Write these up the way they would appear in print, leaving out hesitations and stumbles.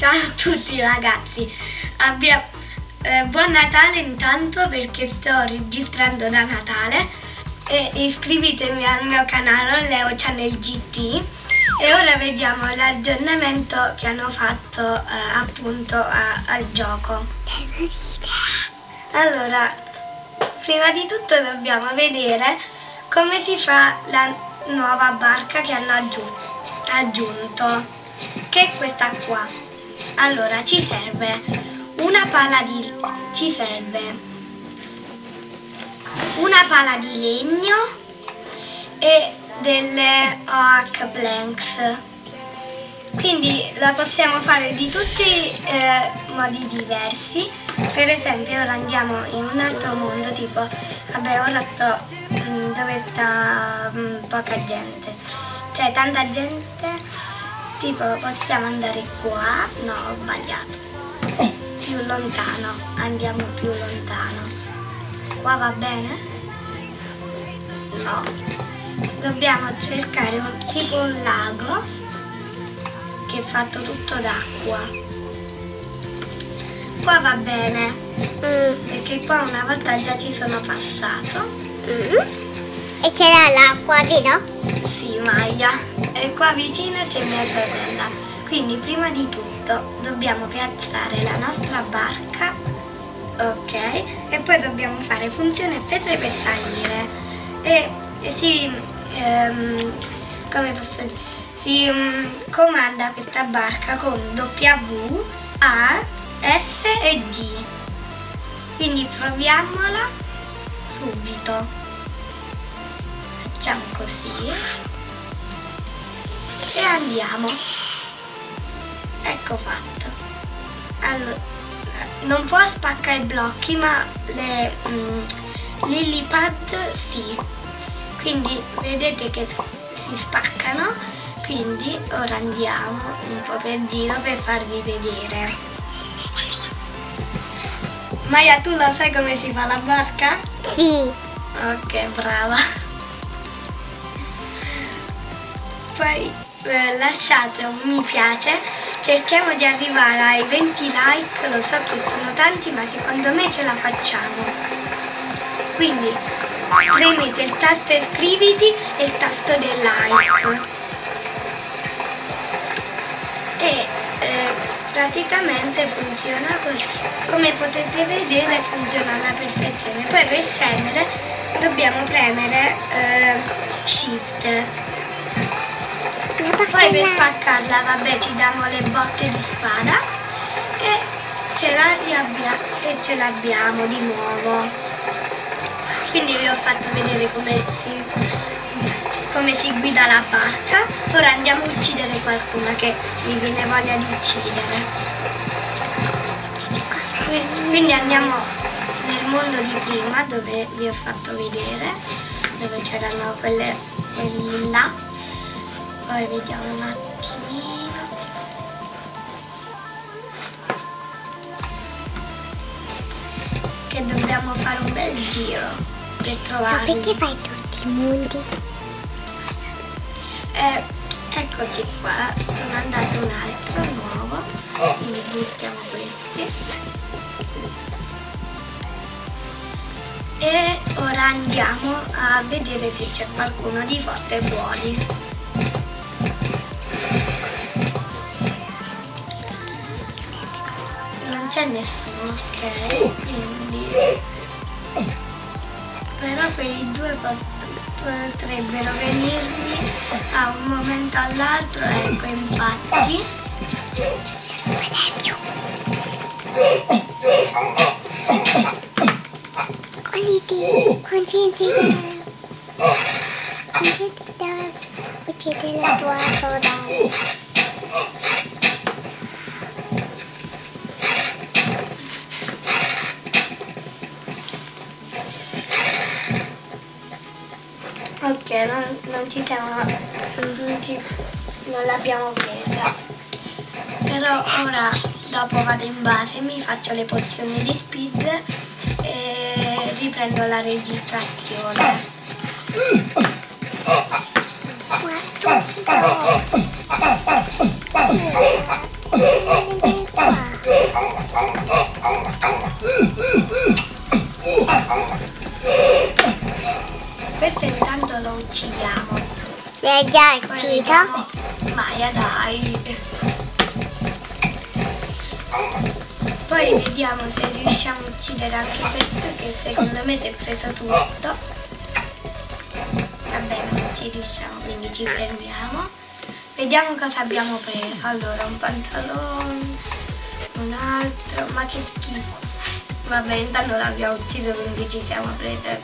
Ciao a tutti ragazzi, buon Natale intanto perché sto registrando da Natale e iscrivetevi al mio canale Leo Channel GT e ora vediamo l'aggiornamento che hanno fatto appunto al gioco. Allora, prima di tutto dobbiamo vedere come si fa la nuova barca che hanno aggiunto, che è questa qua. Allora ci serve una pala di legno e delle oak planks, quindi la possiamo fare di tutti modi diversi. Per esempio ora andiamo in un altro mondo, tipo vabbè, ora sto dove sta poca gente, cioè tanta gente, tipo possiamo andare qua, no ho sbagliato, più lontano, andiamo più lontano, qua va bene? No, dobbiamo cercare tipo un lago che è fatto tutto d'acqua. Qua va bene, perché qua una volta già ci sono passato. E c'era l'acqua, vero? Sì, Maya. E qua vicino c'è mia sorella. Quindi prima di tutto dobbiamo piazzare la nostra barca, ok? E poi dobbiamo fare funzione F3 per salire. E si, come posso dire, si comanda questa barca con W, A, S e D, quindi proviamola subito. Facciamo così e andiamo. Ecco fatto. Allora, non può spaccare i blocchi, ma le lily pad sì, quindi vedete che si spaccano. Quindi ora andiamo un po' per giro per farvi vedere. Maya, tu lo sai come si fa la barca? Sì. Ok, brava. Poi lasciate un mi piace, cerchiamo di arrivare ai 20 like, lo so che sono tanti ma secondo me ce la facciamo. Quindi premete il tasto iscriviti e il tasto del like. E praticamente funziona così, come potete vedere funziona alla perfezione. Poi per scendere dobbiamo premere shift, poi per spaccarla vabbè ci diamo le botte di spada e ce l'abbiamo di nuovo. Quindi vi ho fatto vedere come si guida la barca. Ora andiamo a uccidere qualcuno che mi viene voglia di uccidere. Quindi andiamo nel mondo di prima dove vi ho fatto vedere, dove c'erano quelli là. Poi vediamo un attimino. Che dobbiamo fare un bel giro per trovarli. Ma perché fai tutti i mondi? Eccoci qua, sono andate un altro nuovo, quindi buttiamo questi. E ora andiamo a vedere se c'è qualcuno di forte fuori. Non c'è nessuno, ok? Quindi però quei due potrebbero venirmi a un momento all'altro, ecco, infatti. Concentrati uccidi la tua sorella. Ok, non l'abbiamo presa. Però ora dopo vado in base, mi faccio le pozioni di speed e riprendo la registrazione. questo intanto lo uccidiamo. L'hai già Poi ucciso? vediamo. Maia, dai. Poi vediamo se riusciamo a uccidere anche questo, che secondo me ti è preso tutto. Vabbè, non ci riusciamo, quindi ci fermiamo. Vediamo cosa abbiamo preso. Allora, un pantalone, un altro, ma che schifo. Vabbè, intanto l'abbiamo ucciso, quindi ci siamo prese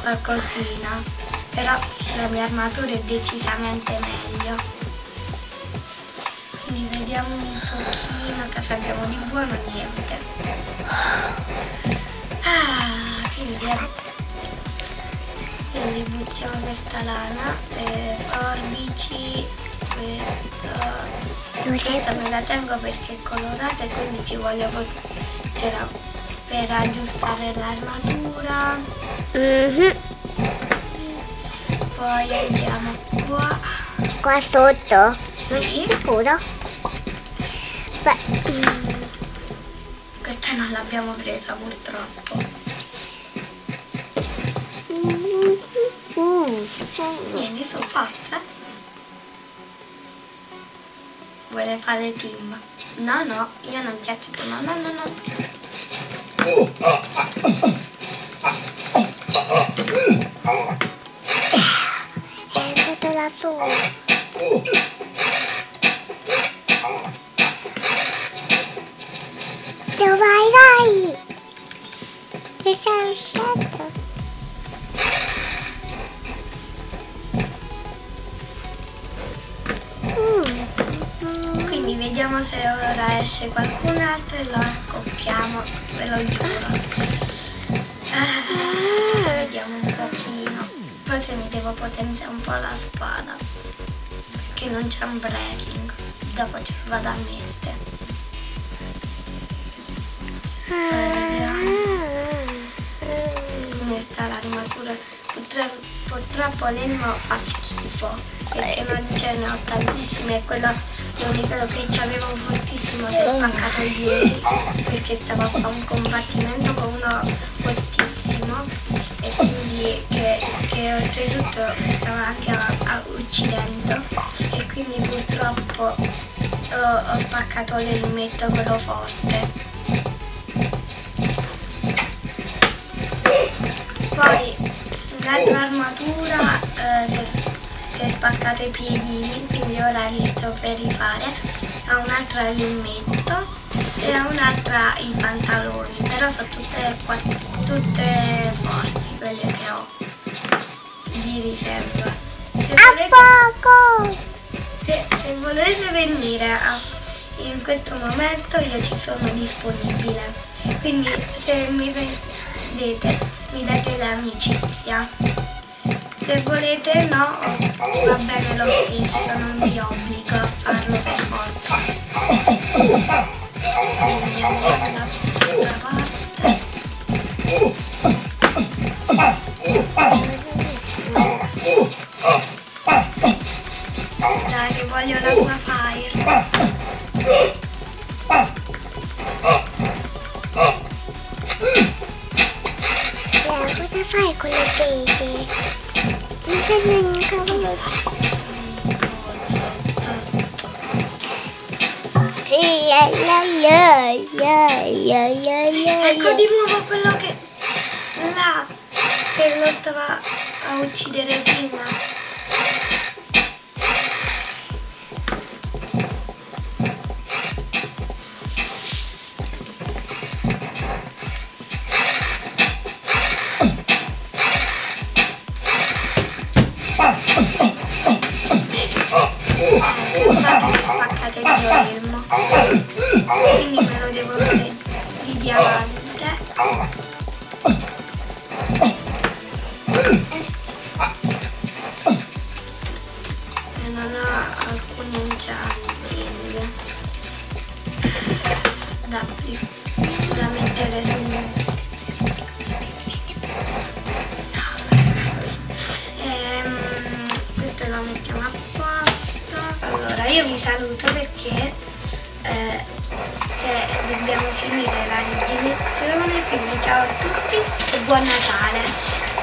qualcosina. Però la mia armatura è decisamente meglio. Quindi vediamo un pochino cosa abbiamo di buono, niente. Quindi buttiamo questa lana, forbici, questa me la tengo perché è colorata e quindi ci voglio per aggiustare l'armatura. Poi andiamo qua. Qua sotto? Sì. Sicuro? Questa non l'abbiamo presa purtroppo. Vieni su, forza. Vuole fare team? No, io non ti accetto. No. È andato lassù. Dove vai? Che sei uscito? Quindi vediamo se ora esce qualcun altro e lo accoppiamo, ve lo giuro. Vediamo un pochino. Forse mi devo potenziare un po' la spada, perché non c'è un breaking. Dopo ce lo vado a mettere. Come sta l'armatura? Purtroppo l'elmo fa schifo, perché non ce ne ho tantissime, e quello l'unico che c'avevo fortissimo si è spaccato ieri, perché stavo a fare un combattimento con uno fortissimo e quindi che oltretutto stava anche uccidendo, e quindi purtroppo ho spaccato l'elmetto, quello forte. Poi l'altra armatura si è spaccato i piedini, quindi ora li sto per rifare. Ha un'altra l'elmetto e ha un'altra i pantaloni, però sono tutte forti quelle che ho di riserva. Se volete venire in questo momento io ci sono disponibile, quindi se mi vedete mi date l'amicizia, se volete no, va bene lo stesso, non vi obbligo a farlo per forza. Quindi andiamo da questa parte. Dai, che voglio la sua fire. Cosa fai con le pese? Non prendo un cavolo. Ecco di nuovo quello che là, che lo stava a uccidere prima. Spaccate il mio elmo, quindi me lo devo fare di diamante. E non ho alcuni enchanting da mettere su. Questo lo mettiamo a posto. Allora io vi saluto perché dobbiamo finire la riginettone, quindi ciao a tutti e buon Natale.